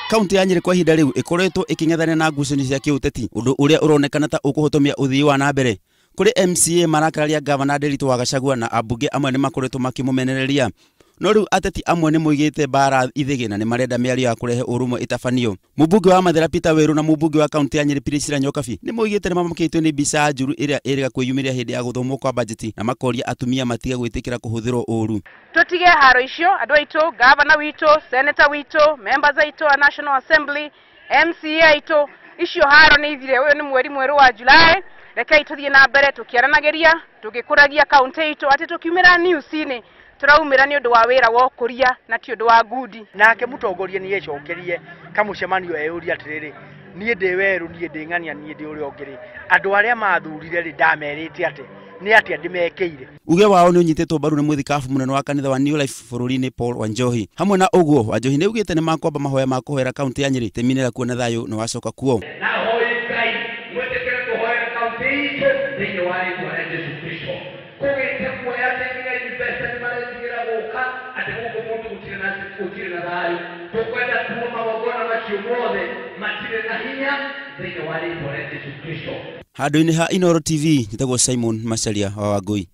Kaunti ya Nyeri kwa ihinda riu ikoretwo iking'ethania na ngucanio cia kiuteti, undu uria uronekana ta ukuhotomia uthii wa na mbere. Kuri MCA marakararia gavana Nderitu wa Gachagua na ambunge amwe ni makoretwo makimumenereria. No riu ateti amwe ni moigite bara ithigina ni marenda miario ya kurehe urumwe itafanio. Mubunge wa Mathira Peter Weru na mubunge wa kaunti ya Nyeri Priscilla Nyokabi ni moigite ni mamakitwe ni mbica njuru iria iriga kwiyumiria hindi ya guthomwo kwa budget na makoria atumia matiga gwitikira kuhuthirwo uru. Tutige haro icio andu aitu, governor witu, senator witu, members aitu a National Assembly, MCA aitu, icio haro ni ithire. Uyu ni mweri mweru wa Julai. Reke ituthie na mbere tukiaranageria tugikuragia kaunti itu ati tukiumira news-ini turaumira ni undu wa wira wa ukuria na ti undu wa ngudi. Nake mutongoria ni yecokerie kamucemanio eyuria atiriri nie ndi Weru nie ndi Ng'ania nie ndi uri ongiri andu aria mathurire ri ndamerite ati ni atia ndimekeire. Uge wao ni unyitetwo mbaru ni muthikabu munene wa kanitha wa New Life bururi-ini Paul Wanjohi. Hamwe na uguo Wanjohi ni ugite ni makwamba mahoya ma kuhera kaunti ya Nyeri teminera kuona thayo no wacoka kuo. Na hoyi Ngai mwetekere kuhoya kaunti itu thini wa rĩĩtwa rĩa Jesu Kristo. Kugite kuoya tengira investa ni maretigira guka ati guko mundu gutire na thayo. Tukwenda kuuma magongona macio mothe matire na hinya thini wa rĩĩtwa rĩa Jesu Kristo. Handu-ini ha Inooro TV njitagwo Simon Macharia wa Wangui.